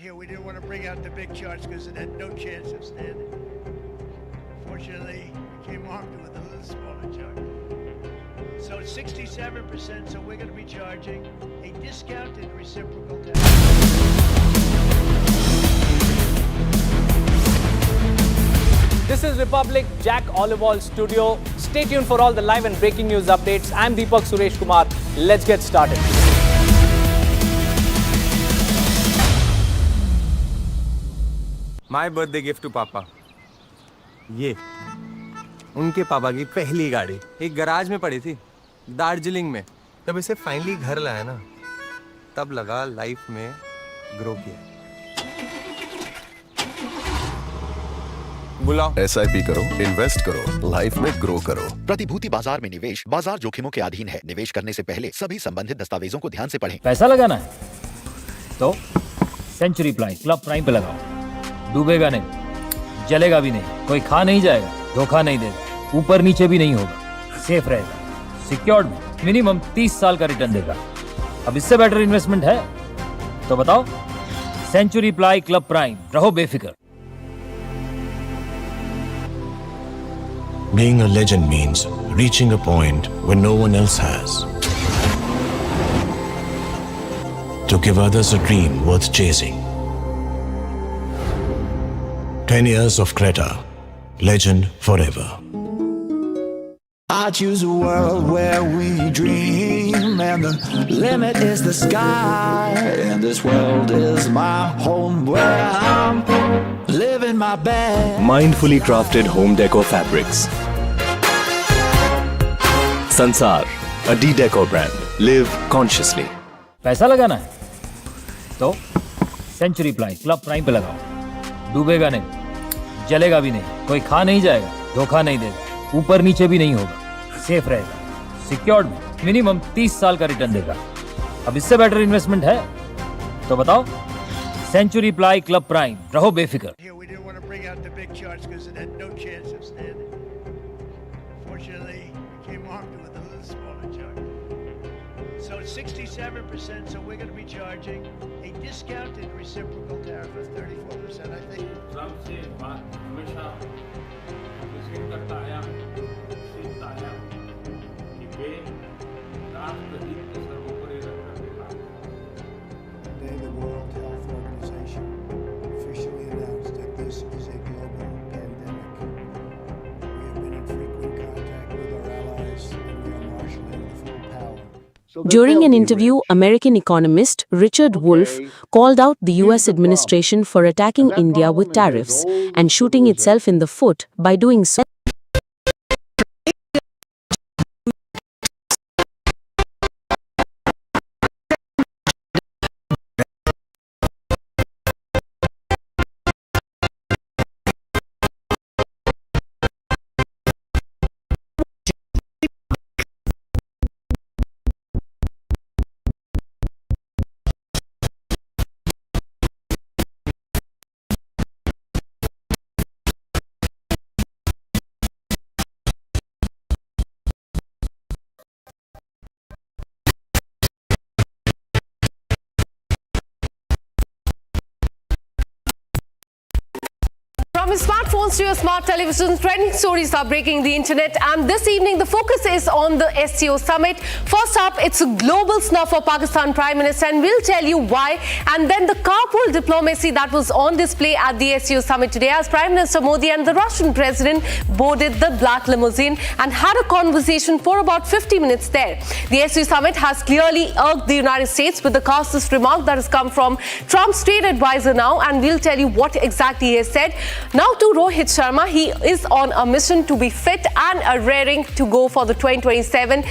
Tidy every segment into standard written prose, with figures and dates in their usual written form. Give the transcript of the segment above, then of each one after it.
here. We didn't want to bring out the big charts because it had no chance of standing. Fortunately, we came armed with a little smaller chart. So it's 67%, so we're going to be charging a discounted reciprocal tax. This is Republic Jack Olival Studio. Stay tuned for all the live and breaking news updates. I'm Deepak Suresh Kumar. Let's get started. My birthday gift to पापा ये उनके पापा की पहली गाड़ी एक garage में पड़ी थी दार्जिलिंग में। जब इसे फाइनली घर लाया ना तब लगा लाइफ में ग्रो किया। बुलाओ। SIP करो, इन्वेस्ट करो, लाइफ में ग्रो करो। प्रतिभूति बाजार में निवेश बाजार जोखिमों के अधीन है। निवेश करने से पहले सभी संबंधित दस्तावेजों को ध्यान से पढ़ें। पैसा लगाना है तो सेंचुरी प्लाइ क्लब प्राइम पे लगाओ। डूबेगा नहीं, जलेगा भी नहीं, कोई खा नहीं जाएगा, धोखा नहीं देगा, ऊपर नीचे भी नहीं होगा, सेफ रहेगा, सिक्योर्ड में मिनिमम 30 साल का रिटर्न देगा। अब इससे बेटर इन्वेस्टमेंट है तो बताओ। सेंचुरी प्लाइ क्लब प्राइम, रहो बेफिक्र। Being a legend means reaching a point where no one else has. To give others a dream worth chasing. 10 years of Creta, legend forever. I choose a world where we dream and the limit is the sky, and this world is my home where I'm living my best. Mindfully crafted home decor fabrics. Sansar, a D-Decor brand. Live consciously. पैसा लगाना है तो century ply club prime पे लगाओ। डूबेगा नहीं, जलेगा भी नहीं, कोई खा नहीं जाएगा, धोखा नहीं देगा, ऊपर नीचे भी नहीं होगा, सेफ रहेगा, सिक्योर्ड में मिनिमम 30 साल का रिटर्न देगा। अब इससे बेटर इन्वेस्टमेंट है तो बताओ। सेंचुरी प्लाइ क्लब प्राइम, रहो बेफिक्र। Here we didn't want to bring out the big charts because it had no chance of standing. Fortunately, we came armed with a little smaller chart. So it's 67%, so we're going to be charging a discounted reciprocal tariff of 34%, I think. सबसे बात हमेशा किसी करता आया सीखता आया कि वे राष्ट्रहित के सर्वोपरि रखकर काम करें। Today, the World Health Organization officially announced that this is a global pandemic. We have been in frequent contact with our allies, and we are marshaling the full power. During an interview, American economist Richard Wolff called out the US administration for attacking India with tariffs and shooting itself in the foot by doing so. From your smartphones to your smart televisions, trending stories are breaking the internet, and this evening the focus is on the SCO summit. First up, it's a global snuff for Pakistan Prime Minister, and we'll tell you why. And then the carpool diplomacy that was on display at the SCO summit today, as Prime Minister Modi and the Russian President boarded the black limousine and had a conversation for about 50 minutes there. The SCO summit has clearly irked the United States with the caustic remark that has come from Trump's trade advisor now, and we'll tell you what exactly he has said. Now to Rohit Sharma. He is on a mission to be fit and raring to go for the 2027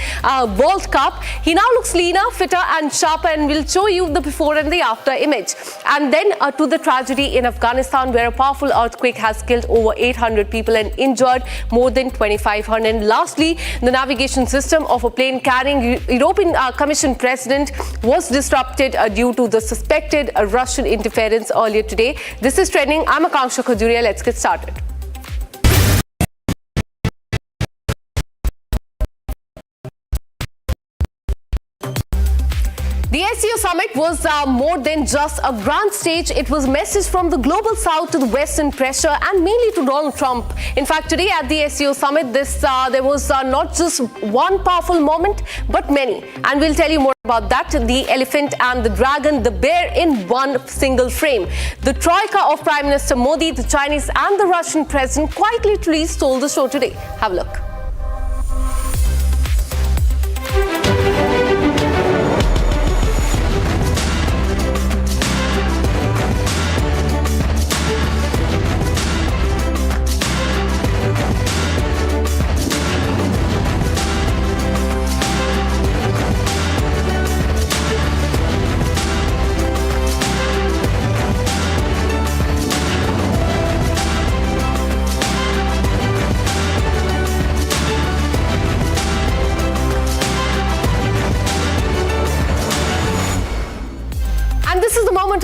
World Cup. He now looks leaner, fitter and sharper, and we'll show you the before and the after image. And then to the tragedy in Afghanistan, where a powerful earthquake has killed over 800 people and injured more than 2,500. And lastly, the navigation system of a plane carrying European Commission President was disrupted due to the suspected Russian interference earlier today. This is trending. I'm Akanksha Khajuria. Let's get started. The SCO summit was more than just a grand stage. It was a message from the global south to the western pressure and mainly to Donald Trump. In fact, today at the SCO summit, there was not just one powerful moment, but many. And we'll tell you more about that. The elephant and the dragon, the bear in one single frame. The troika of Prime Minister Modi, the Chinese and the Russian president quite literally stole the show today. Have a look.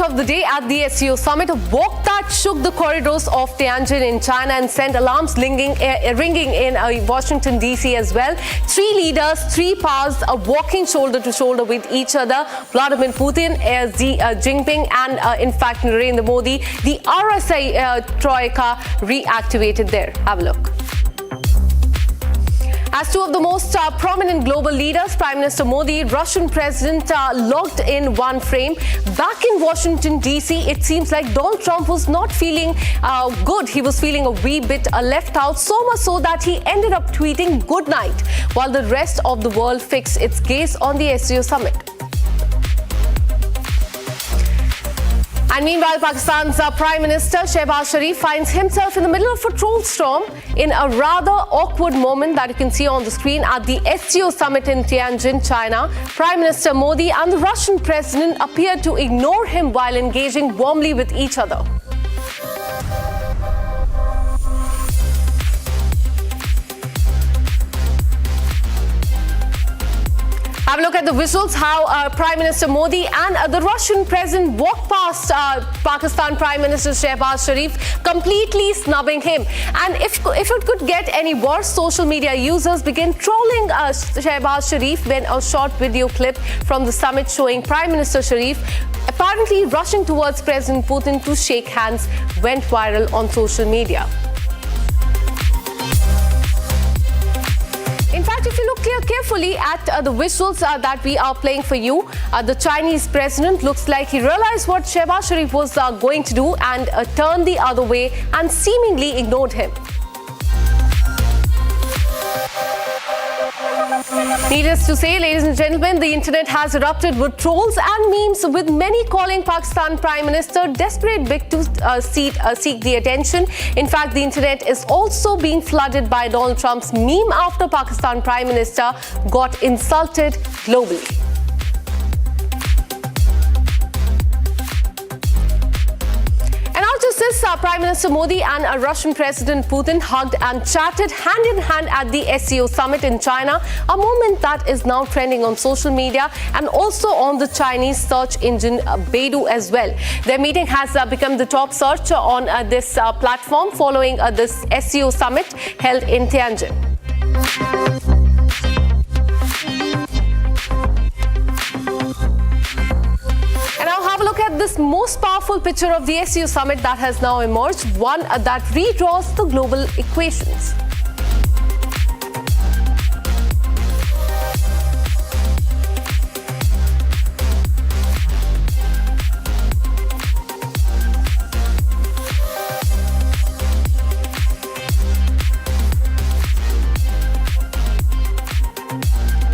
Of the day at the SCO summit, a walk that shook the corridors of Tianjin in China and sent alarms ringing in Washington DC as well. Three leaders, three powers walking shoulder to shoulder with each other. Vladimir Putin, Xi Jinping and in fact Narendra Modi. The RSI troika reactivated there. Have a look. As two of the most prominent global leaders, Prime Minister Modi, Russian President, locked in one frame. Back in Washington, D.C., it seems like Donald Trump was not feeling good. He was feeling a wee bit left out, so much so that he ended up tweeting good night, while the rest of the world fixed its gaze on the SCO summit. And meanwhile, Pakistan's Prime Minister Shehbaz Sharif finds himself in the middle of a troll storm in a rather awkward moment that you can see on the screen at the SCO summit in Tianjin, China. Prime Minister Modi and the Russian president appeared to ignore him while engaging warmly with each other. Have a look at the visuals, how Prime Minister Modi and the Russian president walked past Pakistan Prime Minister Shehbaz Sharif, completely snubbing him. And if it could get any worse, social media users began trolling Shehbaz Sharif when a short video clip from the summit showing Prime Minister Sharif apparently rushing towards President Putin to shake hands went viral on social media. In fact, if you look carefully at the visuals that we are playing for you, the Chinese president looks like he realized what Shehbaz Sharif was going to do and turned the other way and seemingly ignored him. Needless to say, ladies and gentlemen, the internet has erupted with trolls and memes, with many calling Pakistan Prime Minister desperate big to seek the attention. In fact, the internet is also being flooded by Donald Trump's meme after Pakistan Prime Minister got insulted globally. This Prime Minister Modi and Russian President Putin hugged and chatted hand in hand at the SCO summit in China, a moment that is now trending on social media and also on the Chinese search engine Baidu as well. Their meeting has become the top search on this platform following this SCO summit held in Tianjin. Look at this most powerful picture of the SCO summit that has now emerged, one that redraws the global equations.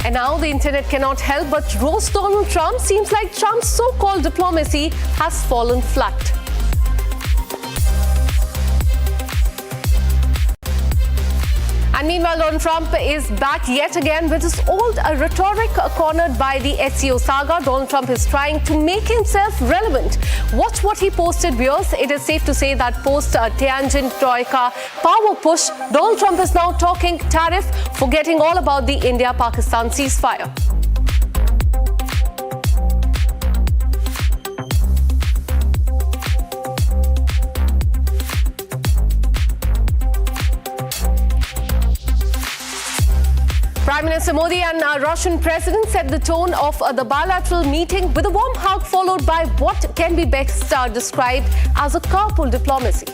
And now the internet cannot help but roast Donald Trump. Seems like Trump's so-called diplomacy has fallen flat. And meanwhile, Donald Trump is back yet again with his old rhetoric cornered by the SCO saga. Donald Trump is trying to make himself relevant. Watch what he posted, viewers. It is safe to say that post Tianjin Troika power push, Donald Trump is now talking tariff, forgetting all about the India-Pakistan ceasefire. Prime Minister Modi and Russian President set the tone of the bilateral meeting with a warm hug followed by what can be best described as a carpool diplomacy.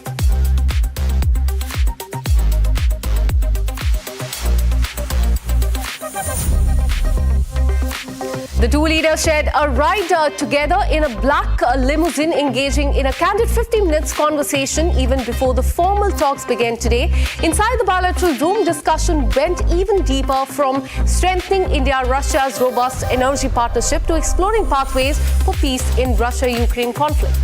The two leaders shared a ride together in a black limousine, engaging in a candid 50 minutes conversation even before the formal talks began today. Inside the bilateral room, discussion went even deeper, from strengthening India-Russia's robust energy partnership to exploring pathways for peace in Russia-Ukraine conflict.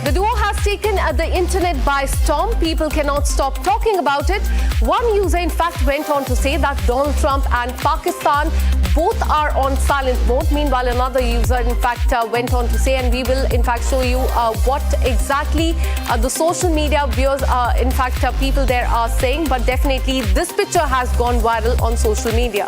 The duo has taken the internet by storm. People cannot stop talking about it. One user, in fact, went on to say that Donald Trump and Pakistan both are on silent mode. Meanwhile, another user, in fact, went on to say, and we will, in fact, show you what exactly the social media viewers, in fact, people there are saying. But definitely, this picture has gone viral on social media.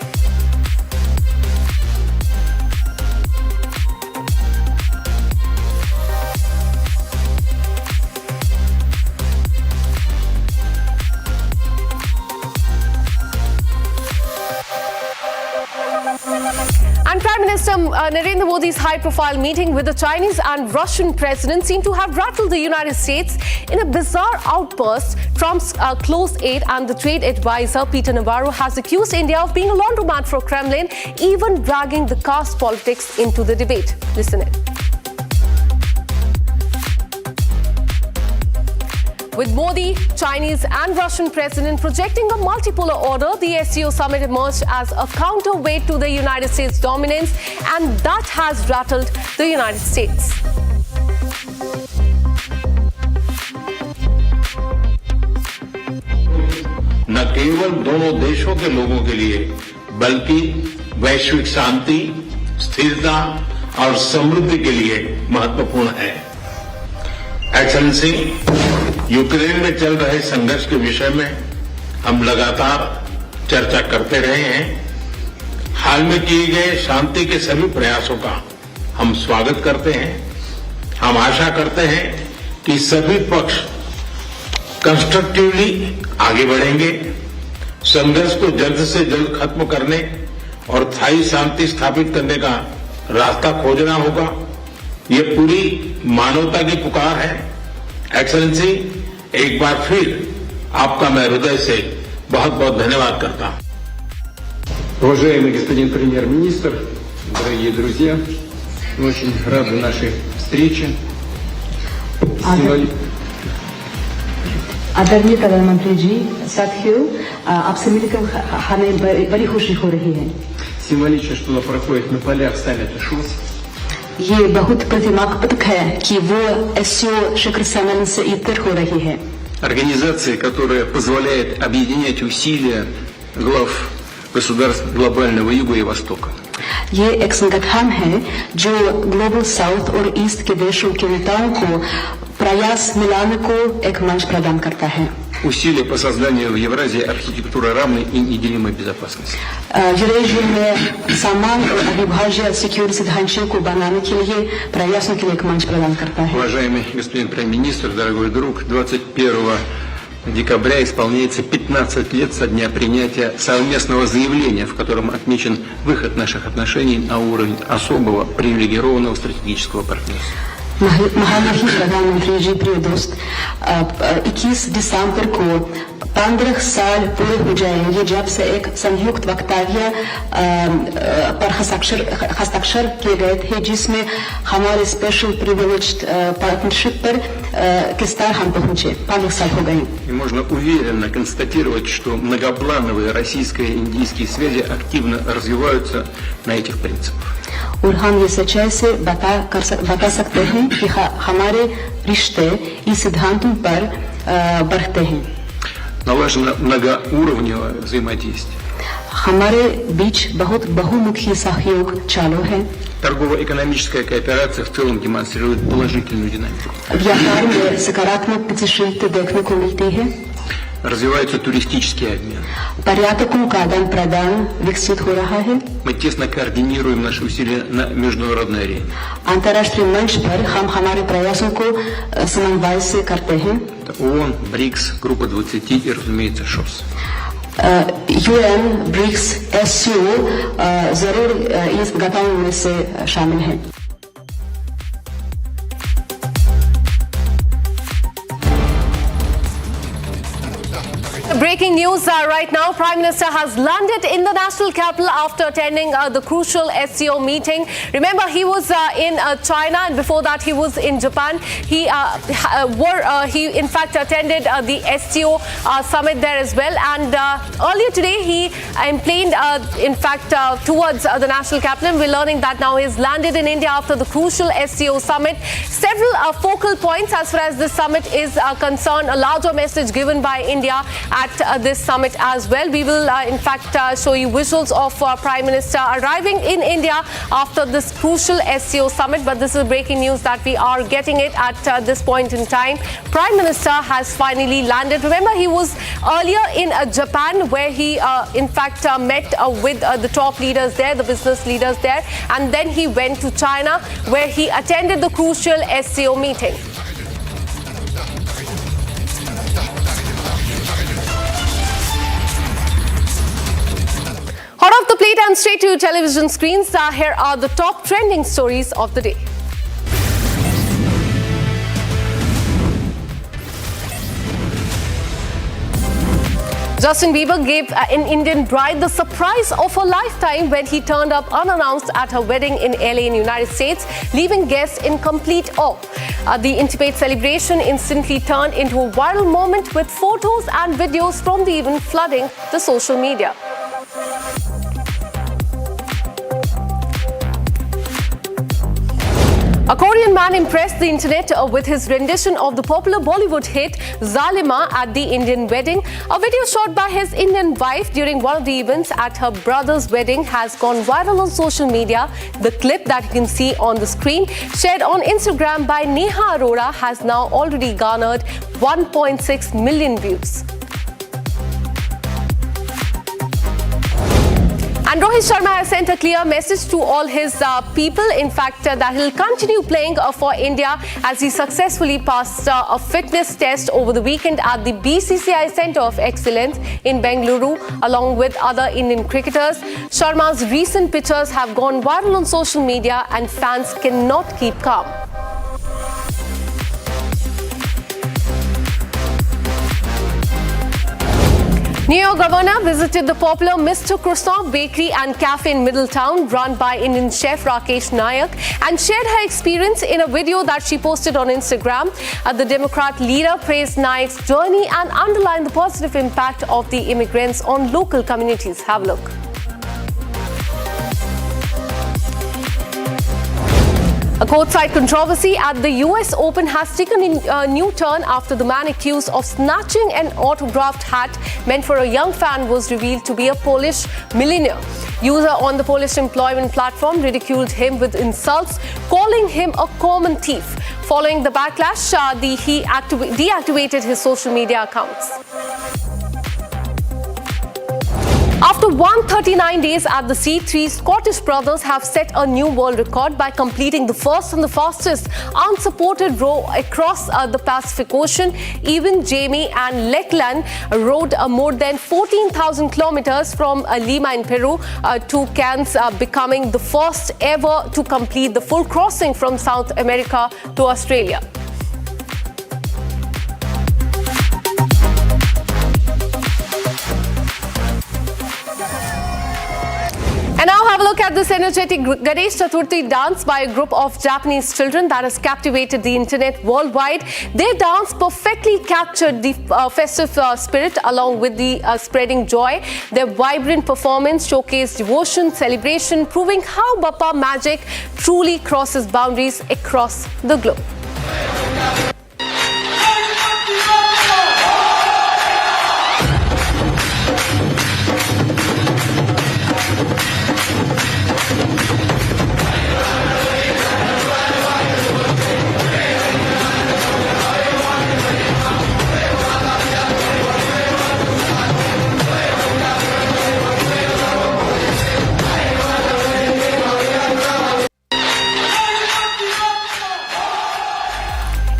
And Prime Minister Narendra Modi's high-profile meeting with the Chinese and Russian presidents seemed to have rattled the United States. In a bizarre outburst, Trump's close aide and the trade advisor Peter Navarro has accused India of being a laundromat for Kremlin, even dragging the caste politics into the debate. Listen in. With Modi, Chinese and Russian president projecting a multipolar order, the SCO summit emerged as a counterweight to the United States dominance, and that has rattled the United States. न केवल दोनों देशों के लोगों के लिए बल्कि वैश्विक शांति, स्थिरता और समृद्धि के लिए महत्वपूर्ण है। एक्सेलेंसी, यूक्रेन में चल रहे संघर्ष के विषय में हम लगातार चर्चा करते रहे हैं। हाल में किए गए शांति के सभी प्रयासों का हम स्वागत करते हैं। हम आशा करते हैं कि सभी पक्ष कंस्ट्रक्टिवली आगे बढ़ेंगे, संघर्ष को जल्द से जल्द खत्म करने और स्थायी शांति स्थापित करने का रास्ता खोजना होगा। ये पूरी मानवता की पुकार है। एक्सेलेंसी, एक बार फिर आपका मैं हृदय से बहुत बहुत धन्यवाद करता हूं। Уважаемый господин премьер-министр, дорогие друзья, мы очень рады нашей встрече. आदरणीय प्रधानमंत्री जी, साथियों, आपसे मिलकर हमें बड़ी खुशी हो रही है। Символично, что проходит на полях саммита ШОС. ये बहुत प्रतिमात्मक है कि वो SCO शिखर सम्मेलन से इतर हो रही है। Организация, которая позволяет объединять усилия глав государств глобального Юга и Востока. ये एक संगठन है जो ग्लोबल साउथ और ईस्ट के देशों के नेताओं को प्रयास मिलाने को एक मंच प्रदान करता है। Усилия по созданию в Евразии архитектуры равной и неделимой безопасности. यूरेशिया में समान और अविभाज्य सिक्योरिटी ढांचे को बनाने के लिए प्रयासों के लिए एक मंच प्रदान करता है। Уважаемый господин премьер-министр, дорогой друг, 21 декабря исполняется 15 лет со дня принятия совместного заявления, в котором отмечен выход наших отношений на уровень особого привилегированного стратегического партнерства. महामहिम प्रधानमंत्री जी, प्रिय दोस्त, 21 दिसंबर को 15 साल पूरे हो जाएंगे जब से एक संयुक्त वक्तव्य पर हस्ताक्षर किए गए थे, जिसमें हमारे स्पेशल प्रिविलेज्ड पार्टनरशिप पर किस तरह हम पहुंचे। 15 साल हो गए। И можно уверенно констатировать, что многоплановые российско-индийские связи активно развиваются на этих принципах. और हम ये सच्चाई से बता सकते हैं कि हमारे रिश्ते इस सिद्धांतों पर बढ़ते हैं। Налажено многоуровневое взаимодействие. हमारे बीच बहुत बहुमुखी सहयोग चालू है। Торгово-экономическая кооперация в целом демонстрирует положительную динамику. व्यापार में सकारात्मक गतिशीलता देखने को मिलती है। Развивается туристический обмен. पर्यटकों का आदान प्रदान विकसित हो रहा है. Мы тесно координируем наши усилия на международной арене. अंतर्राष्ट्रीय मंच पर हम हमारे प्रयासों को समन्वय से करते हैं. ООН, БРИКС, группа 20 и, разумеется, ШОС. UN, BRICS, SCO जरूर इस गठन में से शामिल हैं. Breaking news right now. Prime Minister has landed in the national capital after attending the crucial SCO meeting. Remember, he was in China, and before that he was in Japan. He in fact attended the SCO summit there as well. And earlier today he planed towards the national capital. And we're learning that now he's landed in India after the crucial SCO summit. Several focal points as far as this summit is concerned. A larger message given by India at this summit as well. We will in fact show you visuals of Prime Minister arriving in India after this crucial SCO summit. But this is breaking news that we are getting it at this point in time. Prime Minister has finally landed. Remember, he was earlier in Japan, where he in fact met with the top leaders there, the business leaders there, and then he went to China, where he attended the crucial SCO meeting. Hot off the plate and straight to your television screens, here are the top trending stories of the day. Justin Bieber gave an Indian bride the surprise of a lifetime when he turned up unannounced at her wedding in LA in the United States, leaving guests in complete awe. The intimate celebration instantly turned into a viral moment, with photos and videos from the event flooding the social media. A Korean man impressed the internet with his rendition of the popular Bollywood hit Zalima at the Indian wedding. A video shot by his Indian wife during one of the events at her brother's wedding has gone viral on social media. The clip that you can see on the screen, shared on Instagram by Neha Arora, has now already garnered 1.6 million views. And Rohit Sharma has sent a clear message to all his people, in fact, that he'll continue playing for India as he successfully passed a fitness test over the weekend at the BCCI Centre of Excellence in Bengaluru, along with other Indian cricketers. Sharma's recent pictures have gone viral on social media, and fans cannot keep calm. New York governor visited the popular Mr. Croissant Bakery and Cafe in Middletown, run by Indian chef Rakesh Nayak, and shared her experience in a video that she posted on Instagram. The Democrat leader praised Nayak's journey and underlined the positive impact of the immigrants on local communities. Have a look. A courtside controversy at the US Open has taken a new turn after the man accused of snatching an autographed hat meant for a young fan was revealed to be a Polish millionaire. User on the Polish employment platform ridiculed him with insults, calling him a common thief. Following the backlash, he deactivated his social media accounts. After 139 days at the sea, 3 Scottish brothers have set a new world record by completing the first and the fastest unsupported row across the Pacific Ocean. Even Jamie and Lachlan rowed more than 14,000 kilometers from Lima in Peru to Cairns, becoming the first ever to complete the full crossing from South America to Australia. And now have a look at this energetic Ganesh Chaturthi dance by a group of Japanese children that has captivated the internet worldwide. Their dance perfectly captured the festive spirit along with the spreading joy. Their vibrant performance showcased devotion, celebration, proving how Bappa magic truly crosses boundaries across the globe.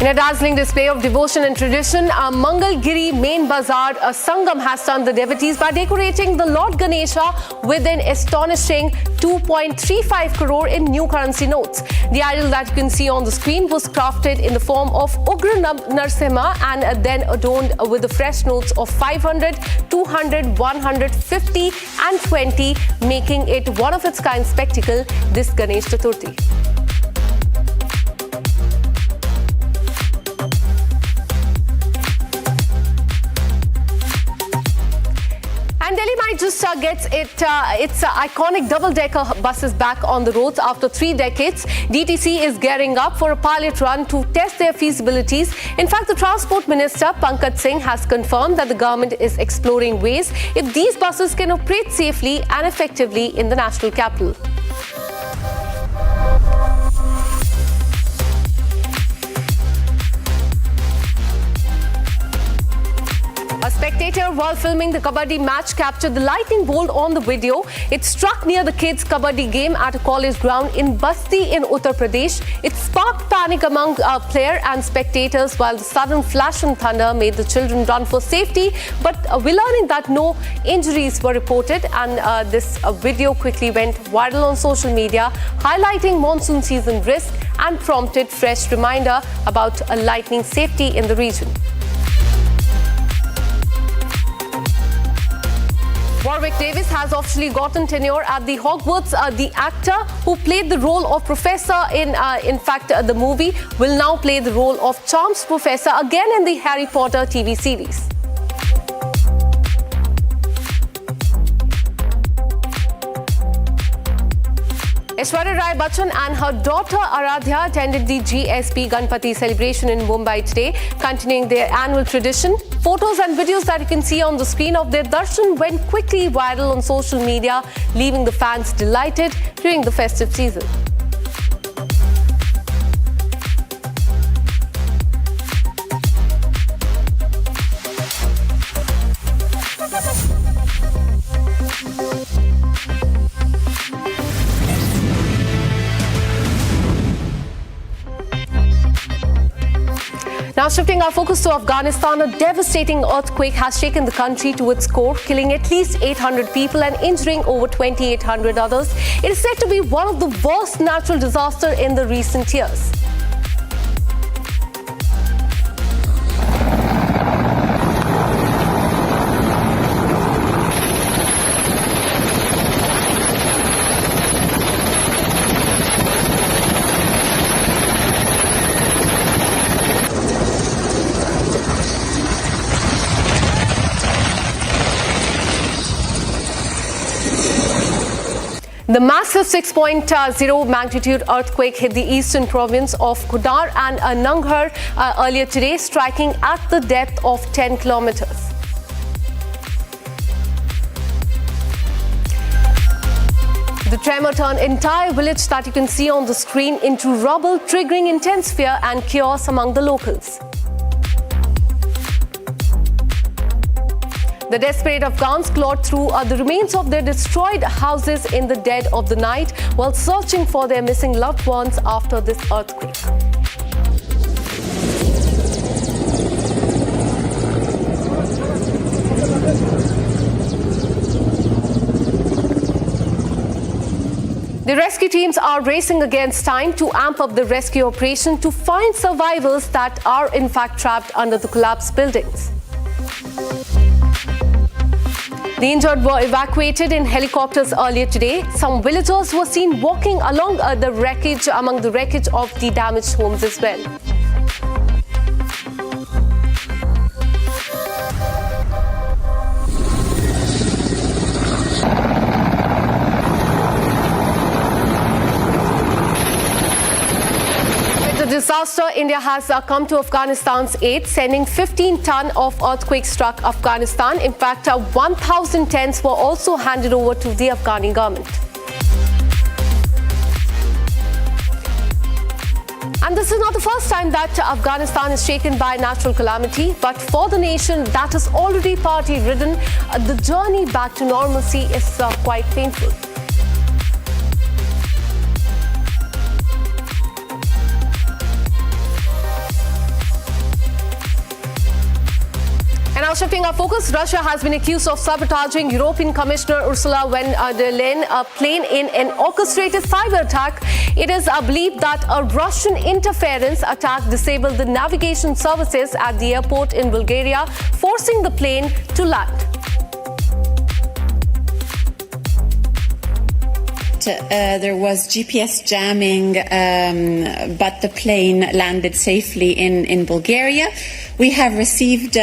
In a dazzling display of devotion and tradition, Mangalgiri main bazaar Sangam has stunned the devotees by decorating the Lord Ganesha with an astonishing 2.35 crore in new currency notes. The idol that you can see on the screen was crafted in the form of Ugra Narsimha and then adorned with the fresh notes of 500, 200, 150 and 20, making it one of its kind spectacle this Ganesh Chaturthi. And Delhi might just get its iconic double-decker buses back on the roads after 3 decades. DTC is gearing up for a pilot run to test their feasibilities. In fact, the Transport Minister Pankaj Singh has confirmed that the government is exploring ways if these buses can operate safely and effectively in the national capital. A spectator while filming the kabaddi match captured the lightning bolt on the video. It struck near the kids' kabaddi game at a college ground in Basti in Uttar Pradesh. It sparked panic among players and spectators while the sudden flash and thunder made the children run for safety. But we're learning that no injuries were reported, and this video quickly went viral on social media, highlighting monsoon season risk and prompted fresh reminder about lightning safety in the region. Warwick Davis has officially gotten tenure at the Hogwarts. The actor who played the role of Professor in fact, the movie, will now play the role of Charms Professor again in the Harry Potter TV series. Aishwarya Rai Bachchan and her daughter Aradhya attended the GSP Ganpati celebration in Mumbai today, continuing their annual tradition. Photos and videos that you can see on the screen of their darshan went quickly viral on social media, leaving the fans delighted during the festive season. Now shifting our focus to Afghanistan, a devastating earthquake has shaken the country to its core, killing at least 800 people and injuring over 2,800 others. It is said to be one of the worst natural disasters in the recent years. The massive 6.0 magnitude earthquake hit the eastern province of Kudar and Nangarhar earlier today, striking at the depth of 10 kilometers. The tremor turned entire village that you can see on the screen into rubble, triggering intense fear and chaos among the locals. The desperate Afghans clawed through the remains of their destroyed houses in the dead of the night while searching for their missing loved ones after this earthquake. The rescue teams are racing against time to amp up the rescue operation to find survivors that are in fact trapped under the collapsed buildings. The injured were evacuated in helicopters earlier today. Some villagers were seen walking along among the wreckage of the damaged homes as well. Disaster, India has come to Afghanistan's aid, sending 15 tons of earthquake-struck Afghanistan. In fact, 1,000 tents were also handed over to the Afghani government. And this is not the first time that Afghanistan is shaken by natural calamity, but for the nation that is already party-ridden, the journey back to normalcy is quite painful. shifting our focus, Russia has been accused of sabotaging European Commissioner Ursula von der Leyen plane in an orchestrated cyber attack. It is believed that a Russian interference attack disabled the navigation services at the airport in Bulgaria, forcing the plane to land. There was GPS jamming, but the plane landed safely in Bulgaria. We have received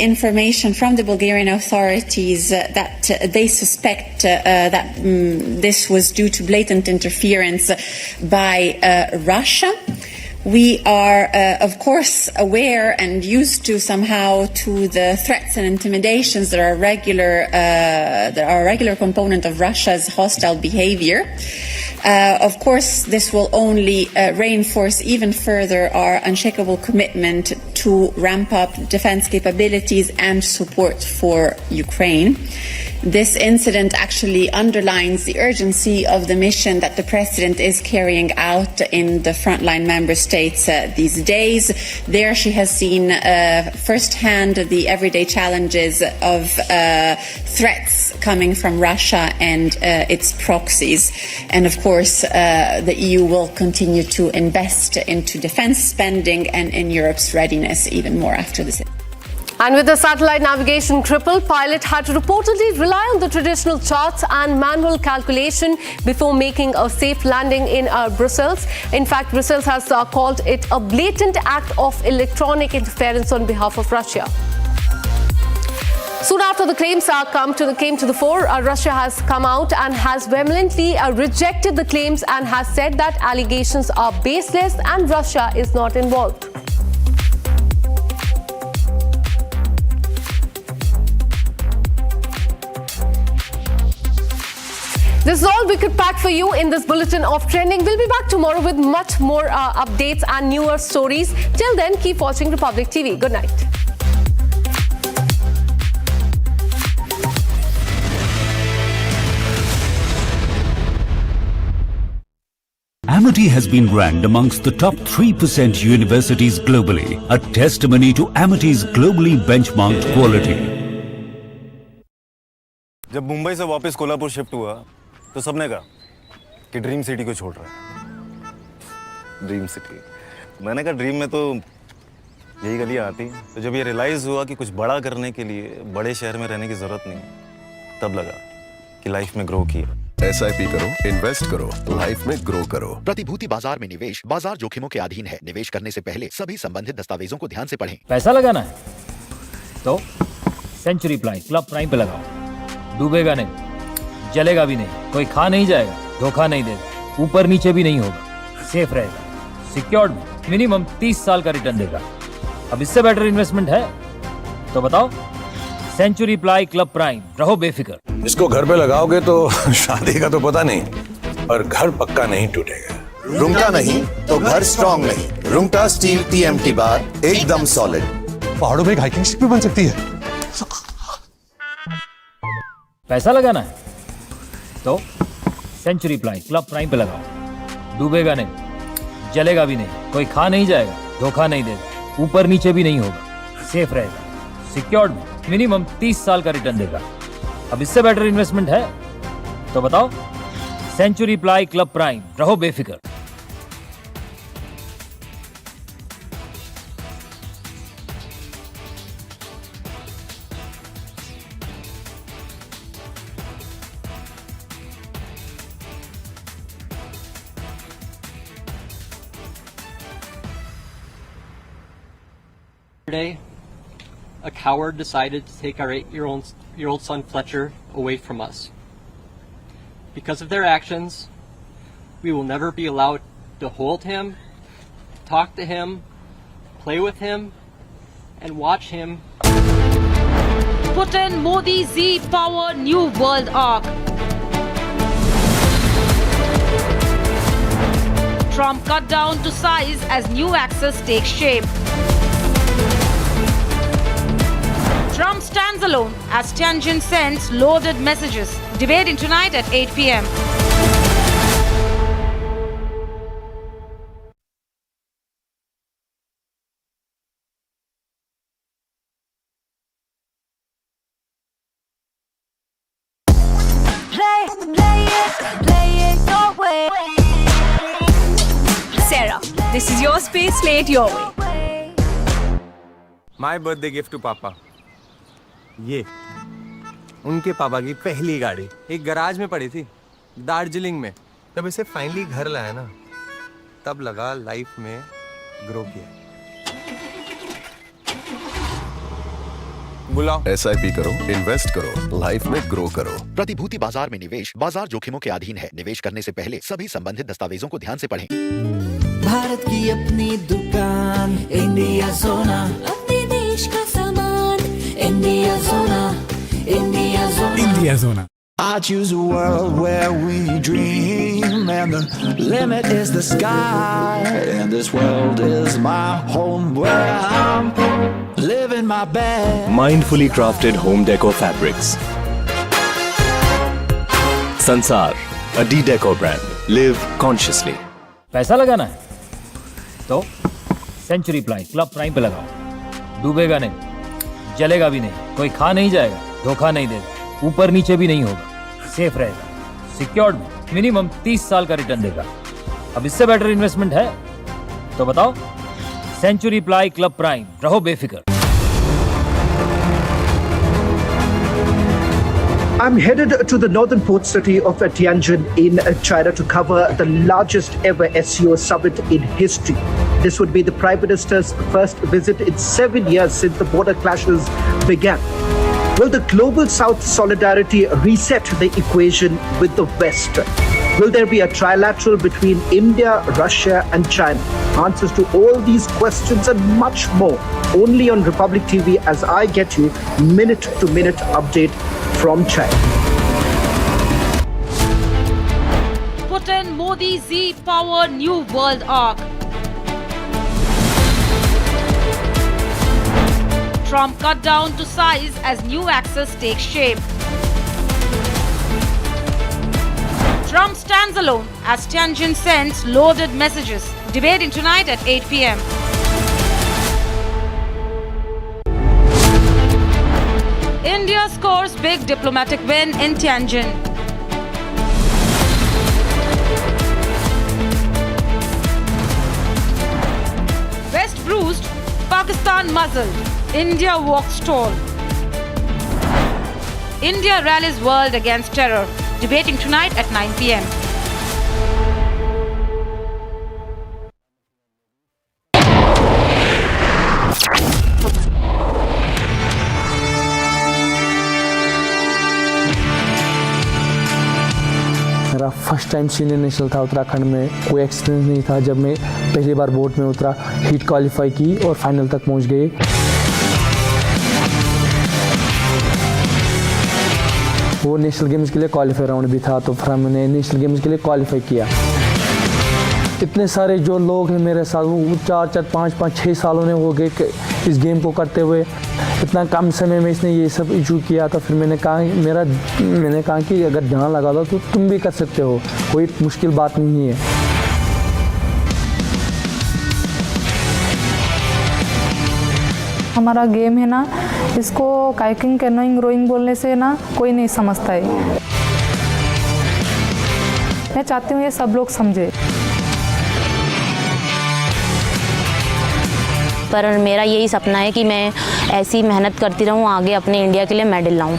information from the Bulgarian authorities that they suspect that this was due to blatant interference by Russia. We are, of course, aware and used to somehow to the threats and intimidations that are a regular component of Russia's hostile behavior. Of course, this will only reinforce even further our unshakable commitment to ramp up defense capabilities and support for Ukraine. This incident actually underlines the urgency of the mission that the President is carrying out in the frontline member states these days. There she has seen firsthand the everyday challenges of threats coming from Russia and its proxies. And of course, the EU will continue to invest into defense spending and in Europe's readiness even more after this. And with the satellite navigation crippled, pilot had to reportedly rely on the traditional charts and manual calculation before making a safe landing in Brussels. In fact, Brussels has called it a blatant act of electronic interference on behalf of Russia. Soon after the claims came to the fore, Russia has come out and has vehemently rejected the claims and has said that allegations are baseless and Russia is not involved. This is all we could pack for you in this bulletin of trending. We'll be back tomorrow with much more updates and newer stories. Till then, keep watching Republic TV. Good night. Amity has been ranked amongst the top 3% universities globally, a testimony to Amity's globally benchmarked quality. जब मुंबई से वापस Kolhapur shift हुआ तो सबने कहा कि dream city को छोड़ रहा है। ड्रीम सिटी, मैंने कहा ड्रीम में तो यही गलियां आती। तो जब ये रियलाइज हुआ कि कुछ बड़ा करने के लिए बड़े शहर में रहने की जरूरत नहीं, तब लगा कि लाइफ में ग्रो किया। SIP करो, इन्वेस्ट करो, लाइफ में ग्रो करो। प्रतिभूति बाजार में निवेश बाजार जोखिमों के अधीन है। निवेश करने से पहले सभी संबंधित दस्तावेजों को ध्यान से पढ़ें। पैसा लगाना है तो सेंचुरी प्लाई क्लब प्राइम पे लगाओ। डूबेगा नहीं, जलेगा भी नहीं, कोई खा नहीं जाएगा, धोखा नहीं देगा, ऊपर नीचे भी नहीं होगा, सेफ रहेगा, सिक्योर्ड में मिनिमम 30 साल का रिटर्न देगा। अब इससे बेटर इन्वेस्टमेंट है तो बताओ। सेंचुरी प्लाई क्लब प्राइम, रहो बेफिक्र। इसको घर पे लगाओगे तो शादी का तो पता नहीं, पर घर पक्का नहीं टूटेगा। रुंगटा नहीं तो घर स्ट्रॉन्ग नहीं। रुंगटा स्टील TMT बार एकदम सॉलिड। पहाड़ों में एक हाइकिंग स्टिक भी बन सकती है। पैसा लगाना है तो सेंचुरी प्लाई क्लब प्राइम पे लगाओ। डूबेगा नहीं, जलेगा भी नहीं, कोई खा नहीं जाएगा, धोखा नहीं देगा, ऊपर नीचे भी नहीं होगा, सेफ रहेगा, सिक्योर्ड में मिनिमम 30 साल का रिटर्न देगा। अब इससे बेटर इन्वेस्टमेंट है तो बताओ। सेंचुरी प्लाई क्लब प्राइम, रहो बेफिक्र। Yesterday, a coward decided to take our 8-year-old son Fletcher away from us. Because of their actions, we will never be allowed to hold him, talk to him, play with him, and watch him. Putin Modi Z Power New World Arc. Trump cut down to size as new axis takes shape. Trump stands alone as Tianjin sends loaded messages. Debating tonight at 8 p.m. play it your way. Sarah, this is your space, play it your way. My birthday gift to papa, ये उनके पापा की पहली गाड़ी एक garage में पड़ी थी दार्जिलिंग में। जब इसे फाइनली घर लाया ना, तब लगा लाइफ में ग्रो किया। बुलाओ। SIP करो, इन्वेस्ट करो, लाइफ में ग्रो करो। प्रतिभूति बाजार में निवेश बाजार जोखिमों के अधीन है। निवेश करने से पहले सभी संबंधित दस्तावेजों को ध्यान से पढ़ें। भारत की अपनी दुकान इंडिया सोना, अपने देश का सामान इंडिया सोना, इंडिया सोना, इंडिया सोना। I choose a world where we dream and the limit is the sky, and this world is my home where I'm living my best. Mindfully crafted home decor fabrics. Sansar, a decor brand. Live consciously. पैसा लगाना है तो century ply club prime पे लगाओ। डूबेगा नहीं, जलेगा भी नहीं, कोई खा नहीं जाएगा, धोखा नहीं देगा, ऊपर नीचे भी नहीं होगा, सेफ रहेगा, सिक्योर्ड में मिनिमम 30 साल का रिटर्न देगा। अब इससे बेटर इन्वेस्टमेंट है तो बताओ। सेंचुरी प्लाई क्लब प्राइम, रहो बेफिक्र। I'm headed to the northern port city of Tianjin in China to cover the largest ever SCO summit in history. This would be the Prime Minister's first visit in 7 years since the border clashes began. Will the global South solidarity reset the equation with the West? Will there be a trilateral between India, Russia and China? Answers to all these questions and much more only on Republic TV as I get you minute-to-minute update from China. Putin Modi Z power new world arc. Trump cut down to size as new axis takes shape. Trump stands alone as Tianjin sends loaded messages. Debating tonight at 8 p.m. India scores big diplomatic win in Tianjin. West bruised, Pakistan muzzled. India walks tall. India rallies world against terror. Debating tonight at 9 p.m. मेरा first time senior national था उत्तराखंड में। कोई experience नहीं था। जब मैं पहली बार boat में उतरा, हीट क्वालिफाई की और फाइनल तक पहुंच गए। वो नेशनल गेम्स के लिए क्वालिफाई राउंड भी था, तो फिर हमने नेशनल गेम्स के लिए क्वालिफाई किया। इतने सारे जो लोग हैं मेरे साथ, वो 4-4, 5-5, 6 सालों ने हो गए इस गेम को करते हुए। इतना कम समय में इसने ये सब इशू किया, तो फिर मैंने कहा कि अगर ध्यान लगा दो तो तुम भी कर सकते हो, कोई मुश्किल बात नहीं है। हमारा गेम है ना, इसको काइकिंग, कैनोइंग, रोइंग बोलने से ना कोई नहीं समझता है। मैं चाहती हूँ ये सब लोग समझे। पर मेरा यही सपना है कि मैं ऐसी मेहनत करती रहूं, आगे अपने इंडिया के लिए मेडल लाऊं।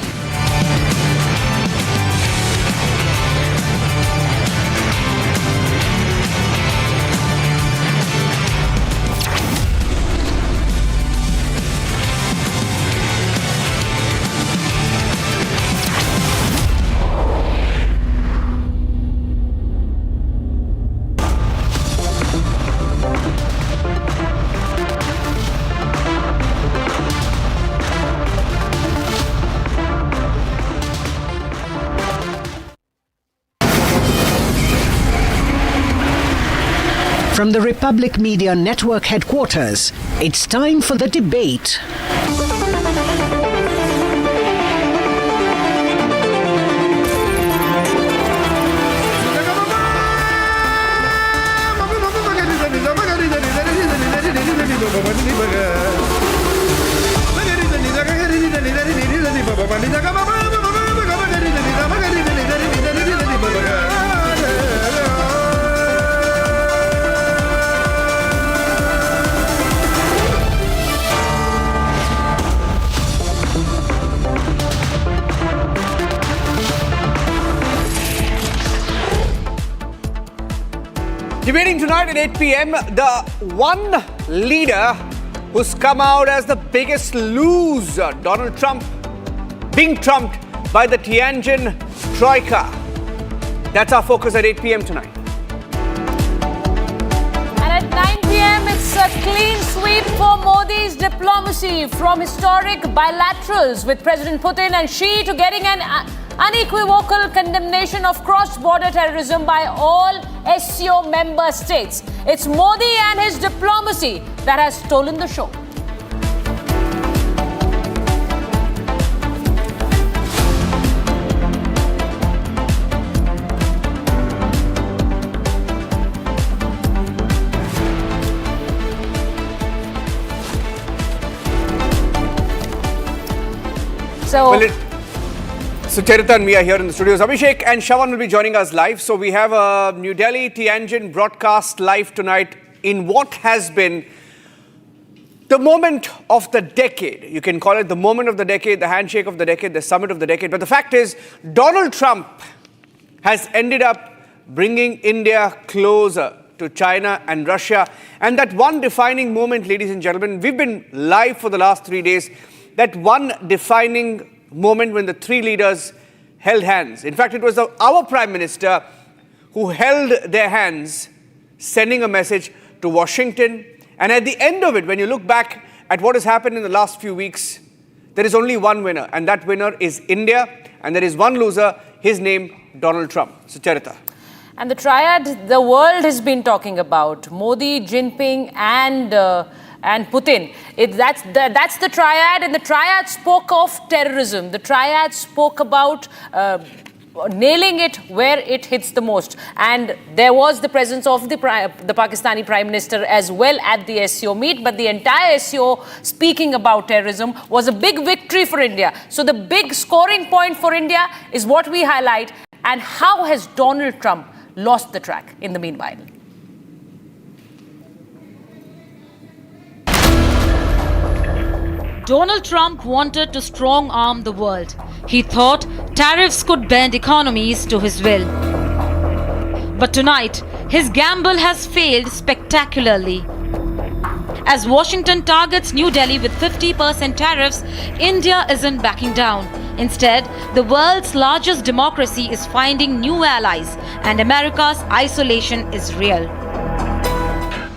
From the Republic Media Network headquarters, it's time for the debate. Debating tonight at 8 p.m., the one leader who's come out as the biggest loser, Donald Trump, being trumped by the Tianjin Troika. That's our focus at 8 p.m. tonight. And at 9 p.m., it's a clean sweep for Modi's diplomacy, from historic bilaterals with President Putin and Xi to getting an unequivocal condemnation of cross-border terrorism by all SCO member states. It's Modi and his diplomacy that has stolen the show. So Charita and we are here in the studios. Abhishek and Shawan will be joining us live. So we have a New Delhi Tianjin broadcast live tonight in what has been the moment of the decade. You can call it the moment of the decade, the handshake of the decade, the summit of the decade. But the fact is, Donald Trump has ended up bringing India closer to China and Russia. And that one defining moment, ladies and gentlemen, we've been live for the last 3 days. That one defining moment when the three leaders held hands. In fact, it was our Prime Minister who held their hands, sending a message to Washington. And at the end of it, when you look back at what has happened in the last few weeks, there is only one winner, and that winner is India. And there is one loser, his name, Donald Trump. So, Charita. And the triad the world has been talking about, Modi, Jinping and Putin. That's the triad, and the triad spoke of terrorism. The triad spoke about nailing it where it hits the most. And there was the presence of the Pakistani Prime Minister as well at the SCO meet, but the entire SCO speaking about terrorism was a big victory for India. So the big scoring point for India is what we highlight, and how has Donald Trump lost the track in the meanwhile? Donald Trump wanted to strong-arm the world. He thought tariffs could bend economies to his will. But tonight, his gamble has failed spectacularly. As Washington targets New Delhi with 50% tariffs, India isn't backing down. Instead, the world's largest democracy is finding new allies, and America's isolation is real.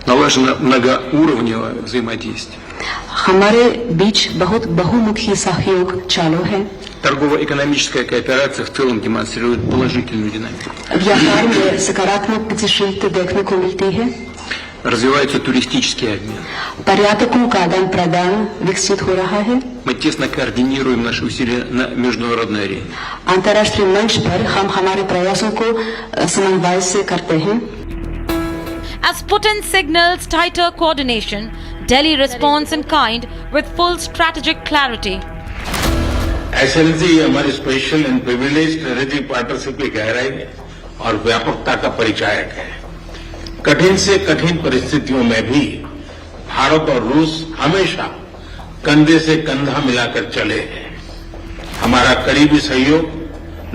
Налажено многоуровневое взаимодействие. हमारे बीच बहुत बहुमुखी सहयोग चालू है. Торгово-экономическая кооперация в целом демонстрирует положительную динамику. व्यापार में सकारात्मक गतिशीलता देखने को मिलती है. Развивается туристический обмен. पर्यटकों का आदान-प्रदान विकसित हो रहा है. Мы тесно координируем наши усилия на международной арене. अंतर्राष्ट्रीय मंच पर हम हमारे प्रयासों को समन्वय से करते हैं. As Putin signals tighter coordination, Delhi responds in kind with full strategic clarity. SLC हमारी special and privilege strategic partnership की गहराई और व्यापकता का परिचायक है. कठिन से कठिन परिस्थितियों में भी भारत और रूस हमेशा कंधे से कंधा मिलाकर चले हैं. हमारा करीबी सहयोग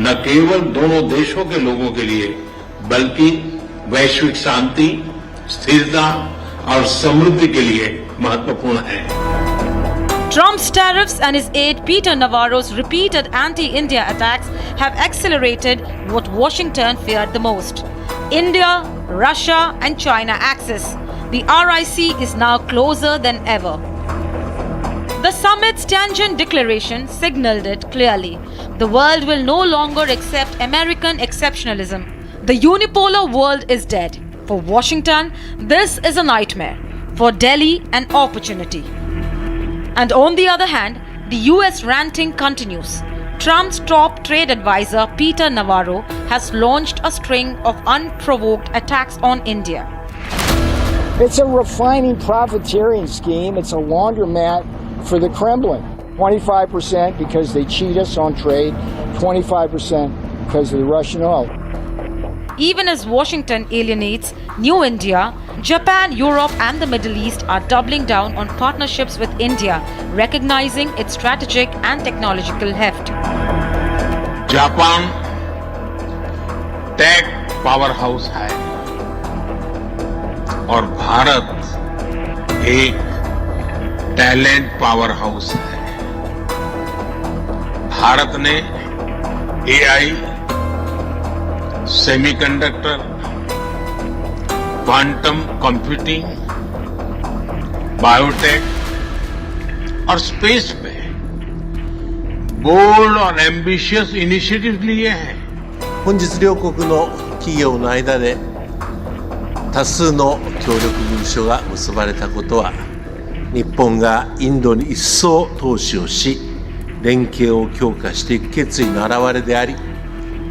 न केवल दोनों देशों के लोगों के लिए बल्कि वैश्विक शांति, स्थिरता और समृद्धि के लिए महत्वपूर्ण है. Trump's tariffs and his aide Peter Navarro's repeated anti-India attacks have accelerated what Washington feared the most: India, Russia and China axis. The RIC is now closer than ever. The summit's Tianjin declaration signaled it clearly. The world will no longer accept American exceptionalism. The unipolar world is dead. For Washington, this is a nightmare. For Delhi, an opportunity. And on the other hand, the US ranting continues. Trump's top trade advisor, Peter Navarro, has launched a string of unprovoked attacks on India. It's a refining profiteering scheme. It's a laundromat for the Kremlin. 25% because they cheat us on trade, 25% because of the Russian oil. Even as Washington alienates New India, Japan, Europe and the Middle East are doubling down on partnerships with India, recognizing its strategic and technological heft. Japan tech powerhouse है. और भारत एक talent power house है। भारत ने AI, semiconductor, quantum computing, biotech और space में bold और ambitious initiative लिए हैं। 本日両国の企業の間で多数の協力文書が結ばれたことは、日本がインドに一層投資をし、連携を強化していく決意の表れであり、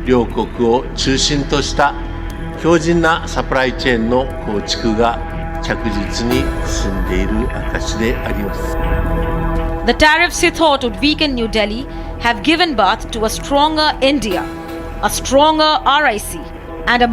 両国を中心とした強靭なサプライチェーンの構築が着実に進んでいる証であります。The tariffs he thought would weaken New Delhi have given birth to a stronger India, a stronger RIC, and a